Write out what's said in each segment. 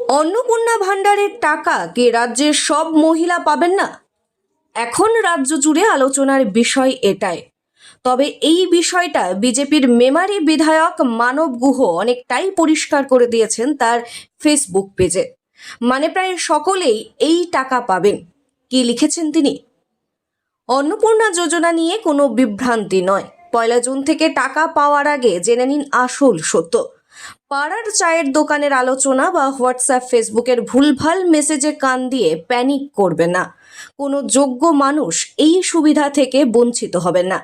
অন্নপূর্ণা ভাণ্ডারের টাকা কি রাজ্যের সব মহিলা পাবেন না? এখন রাজ্য জুড়ে আলোচনার বিষয় এটাই। তবে এই বিষয়টা বিজেপির মেমারি বিধায়ক মানব গুহ অনেকটাই পরিষ্কার করে দিয়েছেন তার ফেসবুক পেজে। মানে প্রায় সকলেই এই টাকা পাবেন। কি লিখেছেন তিনি? অন্নপূর্ণা যোজনা নিয়ে কোনো বিভ্রান্তি নয়। 1 জুন থেকে টাকা পাওয়ার আগে জেনে নিন আসল সত্য। পাড়ার চায়ের দোকানের আলোচনা বা হোয়াটসঅ্যাপ ফেসবুকের ভুলভাল মেসেজে কান দিয়ে প্যানিক করবে না। কোনো যোগ্য মানুষ এই সুবিধা থেকে বঞ্চিত হবেন না।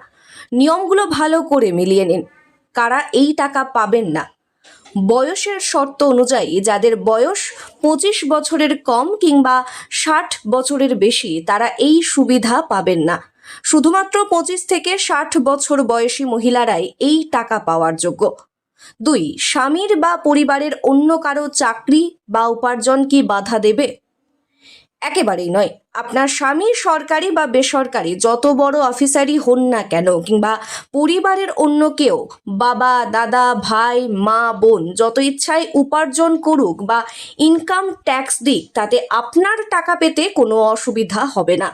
নিয়মগুলো ভালো করে মিলিয়ে নিন। কারা এই টাকা পাবেন না? বয়সের শর্ত অনুযায়ী যাদের বয়স 25 বছরের কম কিংবা 60 বছরের বেশি তারা এই সুবিধা পাবেন না। শুধুমাত্র 25 থেকে 60 বছর বয়সী মহিলারাই এই টাকা পাওয়ার যোগ্য। 2, স্বামীর বা পরিবারের অন্য কারো চাকরি বা উপার্জন কি বাধা দেবে? একেবারেই নয়। আপনার স্বামী সরকারি বা বেসরকারি যত বড় অফিসারই হন না কেন, কিংবা পরিবারের অন্য কেউ, বাবা, দাদা, ভাই, মা, বোন যত ইচ্ছায় উপার্জন করুক বা ইনকাম ট্যাক্স দিক, তাতে আপনার টাকা পেতে কোনো অসুবিধা হবে না।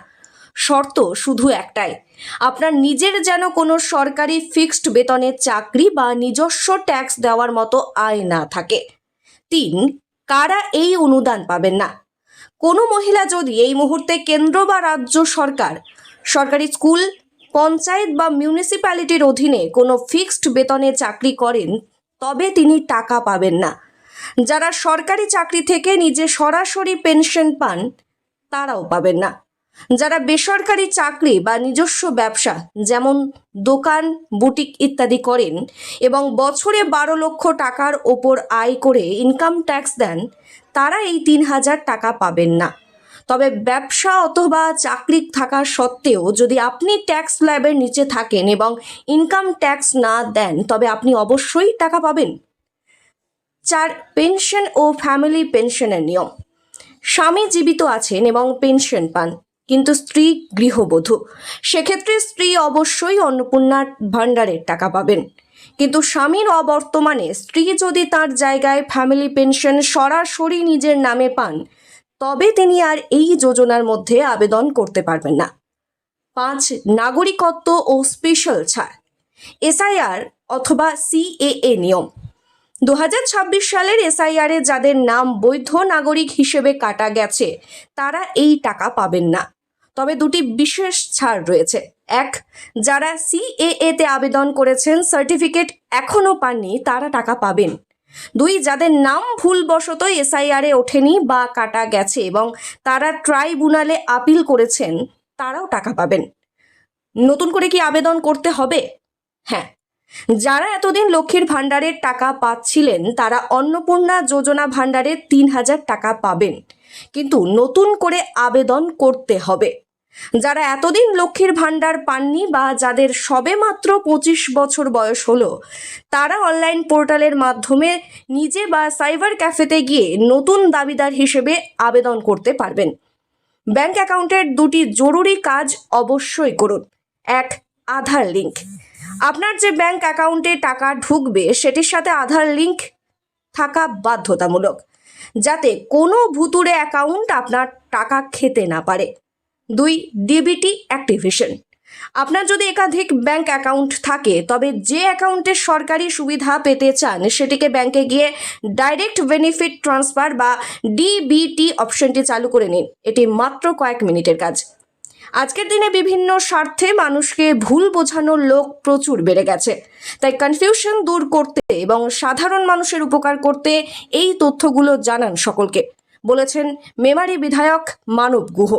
শর্ত শুধু একটাই, আপনার নিজের যেন কোনো সরকারি ফিক্সড বেতনের চাকরি বা নিজস্ব ট্যাক্স দেওয়ার মতো আয় না থাকে। 3, কারা এই অনুদান পাবেন না? কোনো মহিলা যদি এই মুহূর্তে কেন্দ্র বা রাজ্য সরকার, সরকারি স্কুল, পঞ্চায়েত বা মিউনিসিপ্যালিটির অধীনে কোনো ফিক্সড বেতনে চাকরি করেন, তবে তিনি টাকা পাবেন না। যারা সরকারি চাকরি থেকে নিজে সরাসরি পেনশন পান, তারাও পাবেন না। যারা বেসরকারি চাকরি বা নিজস্ব ব্যবসা যেমন দোকান, বুটিক ইত্যাদি করেন এবং বছরে 12 লক্ষ টাকার ওপর আয় করে ইনকাম ট্যাক্স দেন, তারা এই 3000 টাকা পাবেন না। তবে ব্যবসা অথবা চাকরি থাকা সত্ত্বেও যদি আপনি ট্যাক্স স্ল্যাবের নিচে থাকেন এবং ইনকাম ট্যাক্স না দেন, তবে আপনি অবশ্যই টাকা পাবেন। 4, পেনশন ও ফ্যামিলি পেনশনের নিয়ম। স্বামী জীবিত আছেন এবং পেনশন পান, কিন্তু স্ত্রী গৃহবধূ, সেক্ষেত্রে স্ত্রী অবশ্যই অন্নপূর্ণা ভাণ্ডারের টাকা পাবেন। কিন্তু স্বামীর অবর্তমানে স্ত্রী যদি তার জায়গায় ফ্যামিলি পেনশন সরাসরি নিজের নামে পান, তবে তিনি আর এই যোজনার মধ্যে আবেদন করতে পারবেন না। 5, নাগরিকত্ব ও স্পেশাল ছাড়। এসআইআর অথবা সিএএ নিয়ম। 2026 সালের এসআইআরে যাদের নাম বৈধ নাগরিক হিসেবে কাটা গেছে, তারা এই টাকা পাবেন না। তবে 2টি বিশেষ ছাড় রয়েছে। 1, যারা সিএএতে আবেদন করেছেন, সার্টিফিকেট এখনও পাননি, তারা টাকা পাবেন। 2, যাদের নাম ভুলবশত এসআইআরে ওঠেনি বা কাটা গেছে এবং তারা ট্রাইব্যুনালে আপিল করেছেন, তারাও টাকা পাবেন। নতুন করে কি আবেদন করতে হবে? হ্যাঁ। যারা এতদিন লক্ষ্মীর ভাণ্ডারের টাকা পাচ্ছিলেন, তারা অন্নপূর্ণা যোজনা ভাণ্ডারের 3000 টাকা পাবেন, কিন্তু নতুন করে আবেদন করতে হবে। যারা এতদিন লক্ষ্মীর ভাণ্ডার পাননি বা যাদের সবে মাত্র 25 বছর বয়স হলো, তারা অনলাইন পোর্টালের মাধ্যমে নিজে বা সাইবার ক্যাফেতে গিয়ে নতুন দাবিদার হিসেবে আবেদন করতে পারবেন। ব্যাংক অ্যাকাউন্টের 2টি জরুরি কাজ অবশ্যই করুন। 1, আধার লিঙ্ক। আপনার যে ব্যাংক অ্যাকাউন্টে টাকা ঢুকবে সেটির সাথে আধার লিঙ্ক থাকা বাধ্যতামূলক, যাতে কোনো ভুতুড়ে অ্যাকাউন্ট আপনার টাকা খেতে না পারে। 2, ডিবিটি অ্যাক্টিভেশন। আপনার যদি একাধিক ব্যাংক অ্যাকাউন্ট থাকে, তবে যে অ্যাকাউন্টের সরকারি সুবিধা পেতে চান সেটিকে ব্যাংকে গিয়ে ডাইরেক্ট বেনিফিট ট্রান্সফার বা ডিবিটি অপশনটি চালু করে নিন। এটি মাত্র কয়েক মিনিটের কাজ। আজকের দিনে বিভিন্ন স্বার্থে মানুষকে ভুল বোঝানোর লোক প্রচুর বেড়ে গেছে, তাই কনফিউশন দূর করতে এবং সাধারণ মানুষের উপকার করতে এই তথ্যগুলো জানান সকলকে, বলেছেন মেমারি বিধায়ক মানব গুহ।